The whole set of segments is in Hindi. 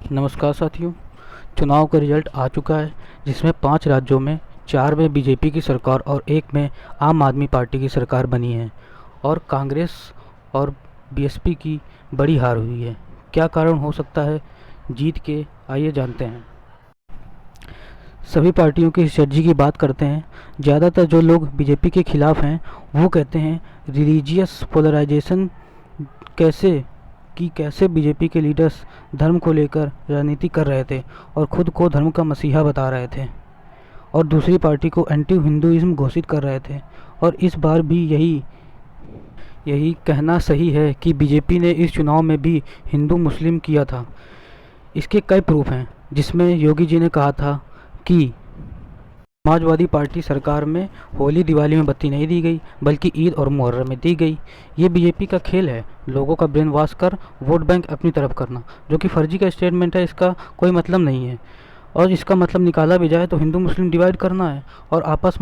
नमस्कार साथियों। चुनाव का रिजल्ट आ चुका है जिसमें 5 राज्यों में 4 में बीजेपी की सरकार और 1 में आम आदमी पार्टी की सरकार बनी है और कांग्रेस और बीएसपी की बड़ी हार हुई है। क्या कारण हो सकता है जीत के, आइए जानते हैं। सभी पार्टियों की स्ट्रेटजी की बात करते हैं। ज़्यादातर जो लोग बीजेपी के खिलाफ हैं वो कहते हैं रिलीजियस पोलराइजेशन कैसे बीजेपी के लीडर्स धर्म को लेकर राजनीति कर रहे थे और खुद को धर्म का मसीहा बता रहे थे और दूसरी पार्टी को एंटी हिंदुइज्म घोषित कर रहे थे। और इस बार भी यही कहना सही है कि बीजेपी ने इस चुनाव में भी हिंदू मुस्लिम किया था। इसके कई प्रूफ हैं, जिसमें योगी जी ने कहा था कि समाजवादी पार्टी सरकार में होली दिवाली में बत्ती नहीं दी गई बल्कि ईद और मुहर्रम में दी गई। ये बीजेपी का खेल है, लोगों का ब्रेन वॉश कर वोट बैंक अपनी तरफ करना, जो कि फर्जी का स्टेटमेंट है। इसका कोई मतलब नहीं है और इसका मतलब निकाला भी जाए तो हिंदू मुस्लिम डिवाइड करना है और आपस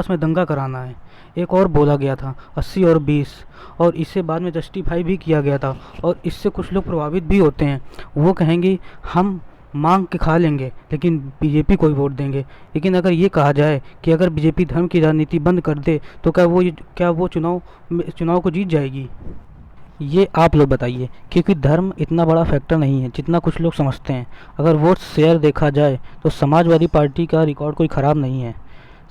में दंगा कराना है। एक और बोला गया था 80 और 20 और इससे बाद में जस्टिफाई भी किया गया था और इससे कुछ लोग प्रभावित भी होते हैं। वो कहेंगे हम मांग के खा लेंगे लेकिन बीजेपी को ही वोट देंगे। लेकिन अगर ये कहा जाए कि अगर बीजेपी धर्म की राजनीति बंद कर दे तो क्या वो चुनाव को जीत जाएगी? ये आप लोग बताइए, क्योंकि धर्म इतना बड़ा फैक्टर नहीं है जितना कुछ लोग समझते हैं। अगर वोट शेयर देखा जाए तो समाजवादी पार्टी का रिकॉर्ड कोई ख़राब नहीं है।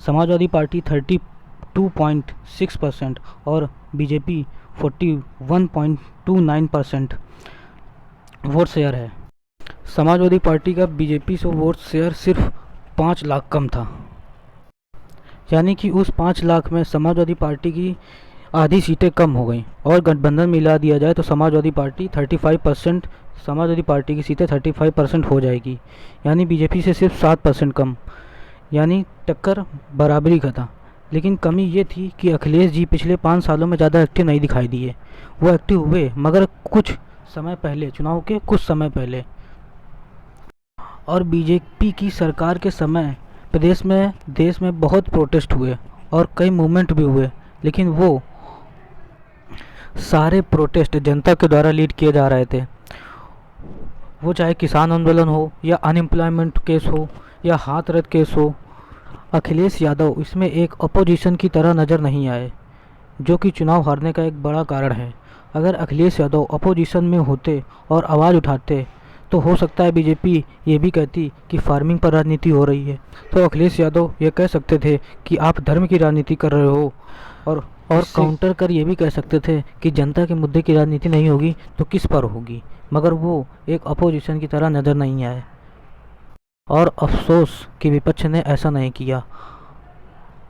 समाजवादी पार्टी 32.6% और बीजेपी 41.29% वोट शेयर है। समाजवादी पार्टी का बीजेपी से वोट शेयर सिर्फ 5 लाख कम था, यानी कि उस 5 लाख में समाजवादी पार्टी की आधी सीटें कम हो गई और गठबंधन मिला दिया जाए तो समाजवादी पार्टी की सीटें 35% हो जाएगी, यानी बीजेपी से सिर्फ 7% कम, यानी टक्कर बराबरी का था। लेकिन कमी ये थी कि अखिलेश जी पिछले 5 सालों में ज़्यादा एक्टिव नहीं दिखाई दिए। वो एक्टिव हुए मगर कुछ समय पहले, चुनाव के कुछ समय पहले। और बीजेपी की सरकार के समय देश में बहुत प्रोटेस्ट हुए और कई मूवमेंट भी हुए, लेकिन वो सारे प्रोटेस्ट जनता के द्वारा लीड किए जा रहे थे। वो चाहे किसान आंदोलन हो या अनएम्प्लॉयमेंट केस हो या हाथ रद्द केस हो, अखिलेश यादव इसमें एक अपोजिशन की तरह नज़र नहीं आए, जो कि चुनाव हारने का एक बड़ा कारण है। अगर अखिलेश यादव अपोजिशन में होते और आवाज़ उठाते तो हो सकता है बीजेपी ये भी कहती कि फार्मिंग पर राजनीति हो रही है, तो अखिलेश यादव ये कह सकते थे कि आप धर्म की राजनीति कर रहे हो और काउंटर कर ये भी कह सकते थे कि जनता के मुद्दे की राजनीति नहीं होगी तो किस पर होगी। मगर वो एक अपोजिशन की तरह नज़र नहीं आए और अफसोस कि विपक्ष ने ऐसा नहीं किया।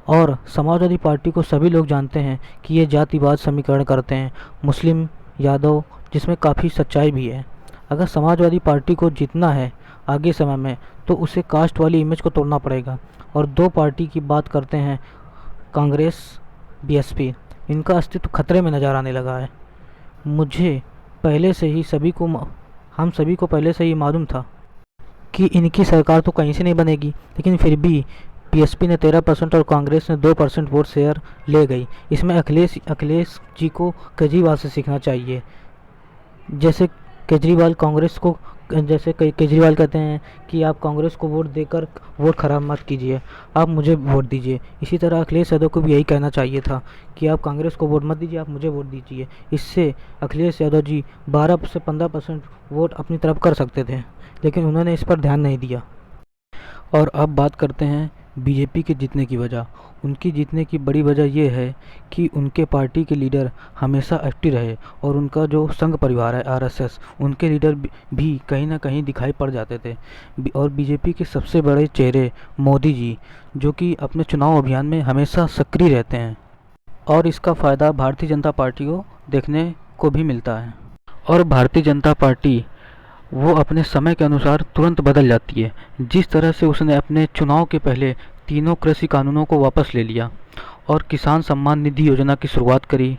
और समाजवादी पार्टी को सभी लोग जानते हैं कि ये जातिवाद समीकरण करते हैं, मुस्लिम यादव, जिसमें काफ़ी सच्चाई भी है। अगर समाजवादी पार्टी को जीतना है आगे समय में तो उसे कास्ट वाली इमेज को तोड़ना पड़ेगा। और दो पार्टी की बात करते हैं, कांग्रेस बीएसपी, इनका अस्तित्व खतरे में नज़र आने लगा है। हम सभी को पहले से ही मालूम था कि इनकी सरकार तो कहीं से नहीं बनेगी, लेकिन फिर भी बीएसपी ने 13% और कांग्रेस ने 2% वोट शेयर ले गई। इसमें अखिलेश जी को केजरीवाल से सीखना चाहिए। जैसे केजरीवाल कहते हैं कि आप कांग्रेस को वोट देकर वोट खराब मत कीजिए, आप मुझे वोट दीजिए। इसी तरह अखिलेश यादव को भी यही कहना चाहिए था कि आप कांग्रेस को वोट मत दीजिए, आप मुझे वोट दीजिए। इससे अखिलेश यादव जी 12 से 15% वोट अपनी तरफ कर सकते थे, लेकिन उन्होंने इस पर ध्यान नहीं दिया। और अब बात करते हैं बीजेपी के जीतने की वजह। उनकी जीतने की बड़ी वजह यह है कि उनके पार्टी के लीडर हमेशा एक्टिव रहे और उनका जो संघ परिवार है आरएसएस, उनके लीडर भी कहीं ना कहीं दिखाई पड़ जाते थे। और बीजेपी के सबसे बड़े चेहरे मोदी जी, जो कि अपने चुनाव अभियान में हमेशा सक्रिय रहते हैं और इसका फ़ायदा भारतीय जनता पार्टी को देखने को भी मिलता है। और भारतीय जनता पार्टी वो अपने समय के अनुसार तुरंत बदल जाती है। जिस तरह से उसने अपने चुनाव के पहले तीनों कृषि कानूनों को वापस ले लिया और किसान सम्मान निधि योजना की शुरुआत करी।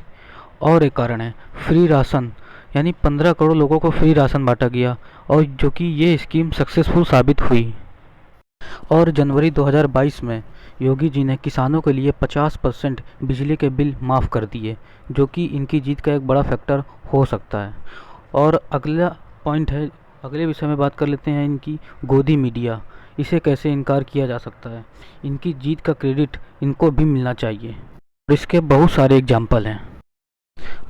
और एक कारण है फ्री राशन, यानी 15 करोड़ लोगों को फ्री राशन बांटा गया और जो कि ये स्कीम सक्सेसफुल साबित हुई। और जनवरी 2022 में योगी जी ने किसानों के लिए 50% बिजली के बिल माफ़ कर दिए, जो कि इनकी जीत का एक बड़ा फैक्टर हो सकता है। और अगला पॉइंट है अगले विषय में बात कर लेते हैं इनकी गोदी मीडिया। इसे कैसे इनकार किया जा सकता है। इनकी जीत का क्रेडिट इनको भी मिलना चाहिए और इसके बहुत सारे एग्जाम्पल हैं।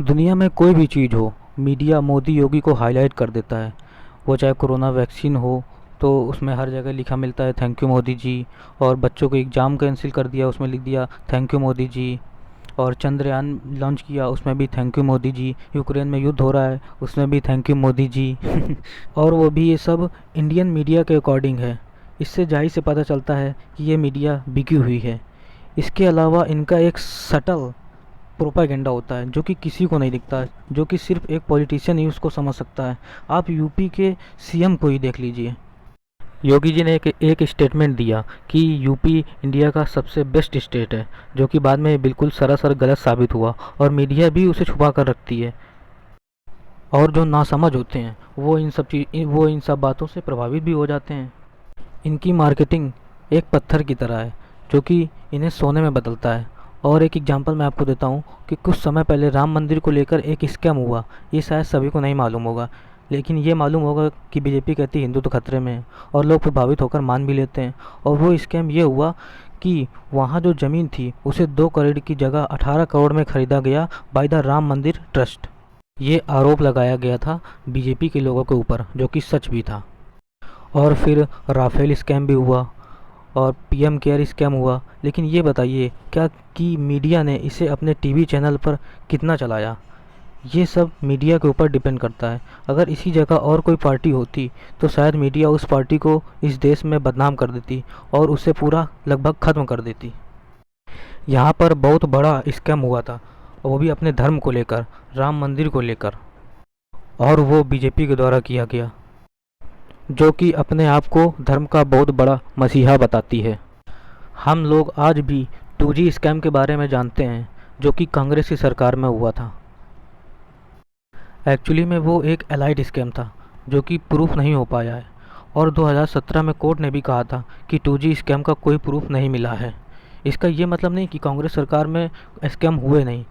दुनिया में कोई भी चीज़ हो, मीडिया मोदी योगी को हाईलाइट कर देता है। वो चाहे कोरोना वैक्सीन हो तो उसमें हर जगह लिखा मिलता है थैंक यू मोदी जी। और बच्चों को एग्ज़ाम कैंसिल कर दिया, उसमें लिख दिया थैंक यू मोदी जी। और चंद्रयान लॉन्च किया, उसमें भी thank you Modi ji. Ukraine में युद्ध हो रहा है, उसमें भी थैंक यू मोदी जी। और वो भी ये सब इंडियन मीडिया के अकॉर्डिंग है। इससे जाहिर से पता चलता है कि ये मीडिया बिकी हुई है। इसके अलावा इनका एक सटल प्रोपागेंडा होता है जो कि किसी को नहीं दिखता है, जो कि सिर्फ एक पॉलिटिशियन ही उसको समझ सकता है। आप यूपी के सीएम को ही देख लीजिए। योगी जी ने एक स्टेटमेंट दिया कि यूपी इंडिया का सबसे बेस्ट स्टेट है, जो कि बाद में बिल्कुल सरासर गलत साबित हुआ और मीडिया भी उसे छुपा कर रखती है। और जो नासमझ होते हैं वो इन सब बातों से प्रभावित भी हो जाते हैं। इनकी मार्केटिंग एक पत्थर की तरह है जो कि इन्हें सोने में बदलता है। और एक एग्जांपल मैं आपको देता हूँ कि कुछ समय पहले राम मंदिर को लेकर एक स्कैम हुआ। ये शायद सभी को नहीं मालूम होगा, लेकिन ये मालूम होगा कि बीजेपी कहती है हिंदू तो खतरे में है और लोग प्रभावित होकर मान भी लेते हैं। और वो स्कैम ये हुआ कि वहाँ जो ज़मीन थी उसे 2 करोड़ की जगह 18 करोड़ में ख़रीदा गया बाय द राम मंदिर ट्रस्ट। ये आरोप लगाया गया था बीजेपी के लोगों के ऊपर, जो कि सच भी था। और फिर राफेल स्कैम भी हुआ और पीएम केयर स्कैम हुआ। लेकिन ये बताइए क्या कि मीडिया ने इसे अपने टीवी चैनल पर कितना चलाया। ये सब मीडिया के ऊपर डिपेंड करता है। अगर इसी जगह और कोई पार्टी होती तो शायद मीडिया उस पार्टी को इस देश में बदनाम कर देती और उसे पूरा लगभग ख़त्म कर देती। यहाँ पर बहुत बड़ा स्कैम हुआ था, वो भी अपने धर्म को लेकर, राम मंदिर को लेकर, और वो बीजेपी के द्वारा किया गया, जो कि अपने आप को धर्म का बहुत बड़ा मसीहा बताती है। हम लोग आज भी 2G स्कैम के बारे में जानते हैं, जो कि कांग्रेस की सरकार में हुआ था। एक्चुअली में वो एक एलाइड स्कैम था जो कि प्रूफ नहीं हो पाया है। और 2017 में कोर्ट ने भी कहा था कि 2G स्कैम का कोई प्रूफ नहीं मिला है। इसका ये मतलब नहीं कि कांग्रेस सरकार में स्कैम हुए नहीं,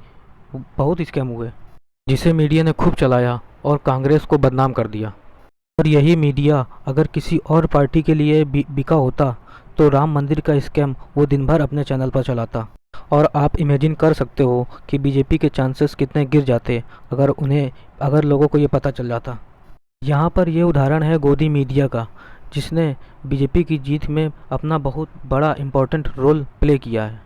बहुत स्कैम हुए जिसे मीडिया ने खूब चलाया और कांग्रेस को बदनाम कर दिया। और यही मीडिया अगर किसी और पार्टी के लिए बिका होता तो राम मंदिर का स्कैम वो दिन भर अपने चैनल पर चलाता। और आप इमेजिन कर सकते हो कि बीजेपी के चांसेस कितने गिर जाते अगर लोगों को ये पता चल जाता। यहाँ पर ये उदाहरण है गोदी मीडिया का, जिसने बीजेपी की जीत में अपना बहुत बड़ा इम्पोर्टेंट रोल प्ले किया है।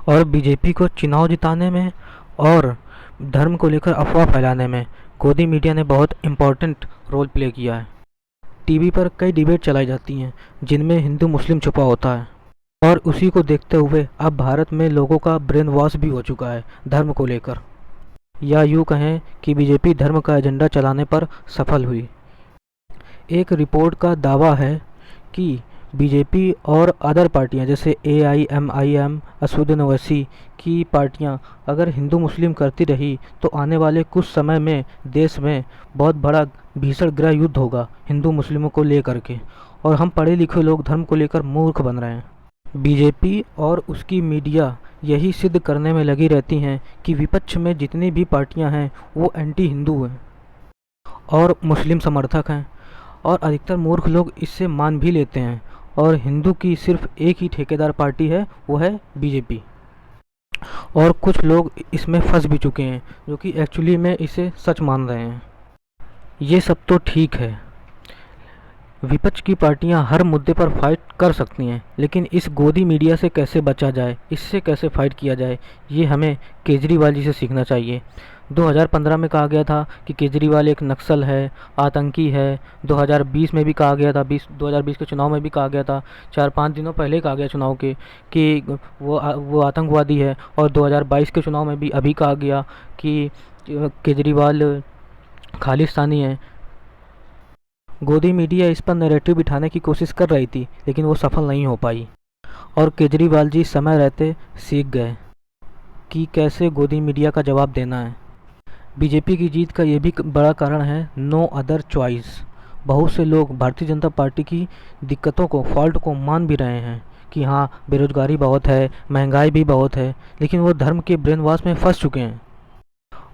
और बीजेपी को चुनाव जिताने में और धर्म को लेकर अफवाह फैलाने में गोदी मीडिया ने बहुत इम्पोर्टेंट रोल प्ले किया है। टीवी पर कई डिबेट चलाई जाती हैं जिनमें हिंदू मुस्लिम छुपा होता है। और उसी को देखते हुए अब भारत में लोगों का ब्रेन वॉश भी हो चुका है धर्म को लेकर, या यूँ कहें कि बीजेपी धर्म का एजेंडा चलाने पर सफल हुई। एक रिपोर्ट का दावा है कि बीजेपी और अदर पार्टियां जैसे AIMIM, असदुद्दीन ओवैसी की पार्टियां अगर हिंदू मुस्लिम करती रही तो आने वाले कुछ समय में देश में बहुत बड़ा भीषण गृह युद्ध होगा हिंदू मुस्लिमों को लेकर के। और हम पढ़े लिखे लोग धर्म को लेकर मूर्ख बन रहे हैं। बीजेपी और उसकी मीडिया यही सिद्ध करने में लगी रहती हैं कि विपक्ष में जितनी भी पार्टियां हैं वो एंटी हिंदू हैं और मुस्लिम समर्थक हैं। और अधिकतर मूर्ख लोग इससे मान भी लेते हैं। और हिंदू की सिर्फ एक ही ठेकेदार पार्टी है, वो है बीजेपी। और कुछ लोग इसमें फंस भी चुके हैं जो कि एक्चुअली में इसे सच मान रहे हैं। ये सब तो ठीक है, विपक्ष की पार्टियां हर मुद्दे पर फाइट कर सकती हैं, लेकिन इस गोदी मीडिया से कैसे बचा जाए, इससे कैसे फाइट किया जाए, ये हमें केजरीवाल जी से सीखना चाहिए। 2015 में कहा गया था कि केजरीवाल एक नक्सल है, आतंकी है। 2020 में भी कहा गया था, 2020 के चुनाव में भी कहा गया था, 4-5 दिनों पहले कहा गया चुनाव के कि वो आतंकवादी है। और 2022 के चुनाव में भी अभी कहा गया कि केजरीवाल खालिस्तानी है। गोदी मीडिया इस पर नैरेटिव बिठाने की कोशिश कर रही थी, लेकिन वो सफल नहीं हो पाई। और केजरीवाल जी समय रहते सीख गए कि कैसे गोदी मीडिया का जवाब देना है। बीजेपी की जीत का ये भी बड़ा कारण है नो अदर चॉइस। बहुत से लोग भारतीय जनता पार्टी की दिक्कतों को, फॉल्ट को मान भी रहे हैं कि हाँ बेरोजगारी बहुत है, महंगाई भी बहुत है, लेकिन वो धर्म के ब्रेन वॉश में फंस चुके हैं।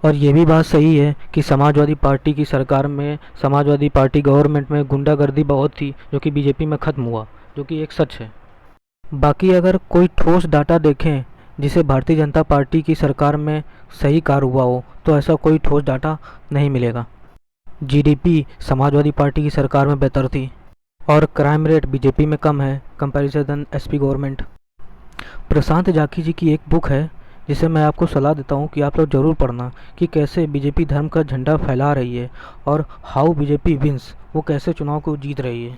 और ये भी बात सही है कि समाजवादी पार्टी की सरकार में, समाजवादी पार्टी गवर्नमेंट में गुंडागर्दी बहुत थी, जो कि बीजेपी में ख़त्म हुआ, जो कि एक सच है। बाकी अगर कोई ठोस डाटा देखें जिसे भारतीय जनता पार्टी की सरकार में सही कार्य हुआ हो, तो ऐसा कोई ठोस डाटा नहीं मिलेगा। जीडीपी समाजवादी पार्टी की सरकार में बेहतर थी और क्राइम रेट बीजेपी में कम है कंपैरिजन एसपी गवर्नमेंट। प्रशांत जाखी जी की एक बुक है जिसे मैं आपको सलाह देता हूँ कि आप लोग ज़रूर पढ़ना, कि कैसे बीजेपी धर्म का झंडा फैला रही है और हाउ बीजेपी विंस, वो कैसे चुनाव को जीत रही है।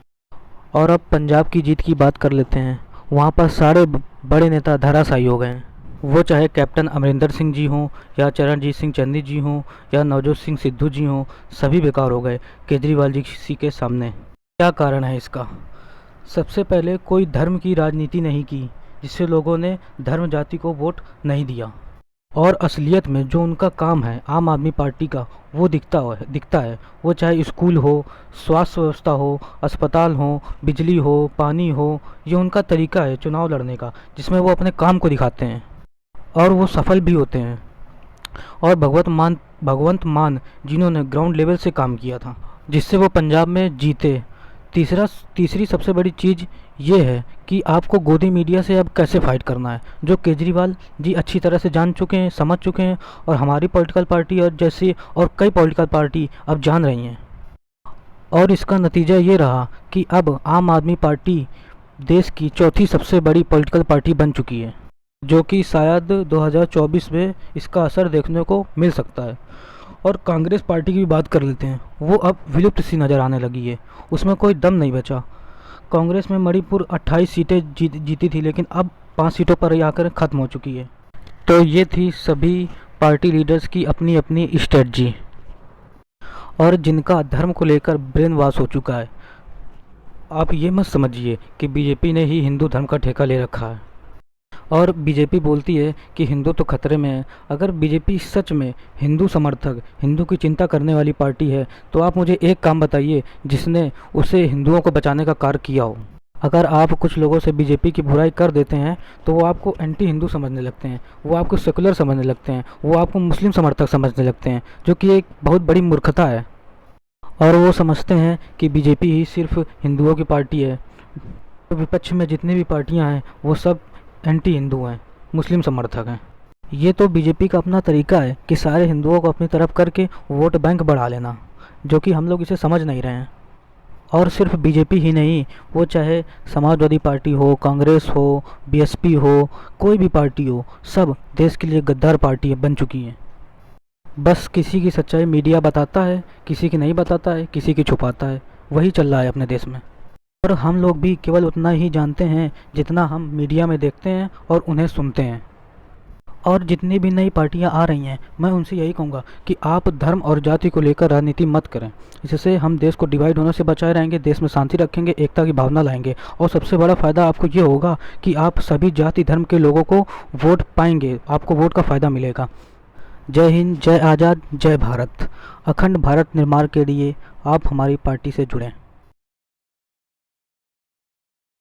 और अब पंजाब की जीत की बात कर लेते हैं। वहाँ पर सारे बड़े नेता धराशायी हो गए हैं, वो चाहे कैप्टन अमरिंदर सिंह जी हों या चरणजीत सिंह चन्नी जी हों या नवजोत सिंह सिद्धू जी हों, सभी बेकार हो गए केजरीवाल जी के सामने। क्या कारण है इसका? सबसे पहले कोई धर्म की राजनीति नहीं की, जिससे लोगों ने धर्म जाति को वोट नहीं दिया। और असलियत में जो उनका काम है आम आदमी पार्टी का, वो दिखता है। वो चाहे स्कूल हो, स्वास्थ्य व्यवस्था हो, अस्पताल हो, बिजली हो, पानी हो, ये उनका तरीका है चुनाव लड़ने का, जिसमें वो अपने काम को दिखाते हैं और वो सफल भी होते हैं। और भगवंत मान जिन्होंने ग्राउंड लेवल से काम किया था, जिससे वो पंजाब में जीते। तीसरी सबसे बड़ी चीज़ ये है कि आपको गोदी मीडिया से अब कैसे फाइट करना है, जो केजरीवाल जी अच्छी तरह से जान चुके हैं, समझ चुके हैं, और हमारी पॉलिटिकल पार्टी और जैसे और कई पॉलिटिकल पार्टी अब जान रही हैं। और इसका नतीजा ये रहा कि अब आम आदमी पार्टी देश की चौथी सबसे बड़ी पॉलिटिकल पार्टी बन चुकी है, जो कि शायद 2024 में इसका असर देखने को मिल सकता है। और कांग्रेस पार्टी की भी बात कर लेते हैं। वो अब विलुप्त सी नज़र आने लगी है, उसमें कोई दम नहीं बचा। कांग्रेस में मणिपुर 28 सीटें जीती थी, लेकिन अब 5 सीटों पर आकर ख़त्म हो चुकी है। तो ये थी सभी पार्टी लीडर्स की अपनी अपनी स्ट्रेटजी, और जिनका धर्म को लेकर ब्रेन वॉश हो चुका है। आप ये मत समझिए कि बीजेपी ने ही हिंदू धर्म का ठेका ले रखा है और बीजेपी बोलती है कि हिंदू तो खतरे में है। अगर बीजेपी सच में हिंदू समर्थक, हिंदू की चिंता करने वाली पार्टी है, तो आप मुझे एक काम बताइए जिसने उसे हिंदुओं को बचाने का कार्य किया हो। अगर आप कुछ लोगों से बीजेपी की बुराई कर देते हैं तो वो आपको एंटी हिंदू समझने लगते हैं, वो आपको सेकुलर समझने लगते हैं, वो आपको मुस्लिम समर्थक समझने लगते हैं, जो कि एक बहुत बड़ी मूर्खता है। और वो समझते हैं कि बीजेपी ही सिर्फ हिंदुओं की पार्टी है। तो विपक्ष में जितनी भी पार्टियां हैं वो सब एंटी हिंदू हैं, मुस्लिम समर्थक हैं। ये तो बीजेपी का अपना तरीका है कि सारे हिंदुओं को अपनी तरफ करके वोट बैंक बढ़ा लेना, जो कि हम लोग इसे समझ नहीं रहे हैं। और सिर्फ बीजेपी ही नहीं, वो चाहे समाजवादी पार्टी हो, कांग्रेस हो, बीएसपी हो, कोई भी पार्टी हो, सब देश के लिए गद्दार पार्टी बन चुकी हैं। बस किसी की सच्चाई मीडिया बताता है, किसी की नहीं बताता है, किसी की छुपाता है। वही चल रहा है अपने देश में। और हम लोग भी केवल उतना ही जानते हैं जितना हम मीडिया में देखते हैं और उन्हें सुनते हैं। और जितनी भी नई पार्टियां आ रही हैं, मैं उनसे यही कहूँगा कि आप धर्म और जाति को लेकर राजनीति मत करें। इससे हम देश को डिवाइड होने से बचाए रहेंगे, देश में शांति रखेंगे, एकता की भावना लाएंगे। और सबसे बड़ा फ़ायदा आपको ये होगा कि आप सभी जाति धर्म के लोगों को वोट पाएंगे, आपको वोट का फ़ायदा मिलेगा। जय हिंद, जय आज़ाद, जय भारत। अखंड भारत निर्माण के लिए आप हमारी पार्टी से जुड़ें।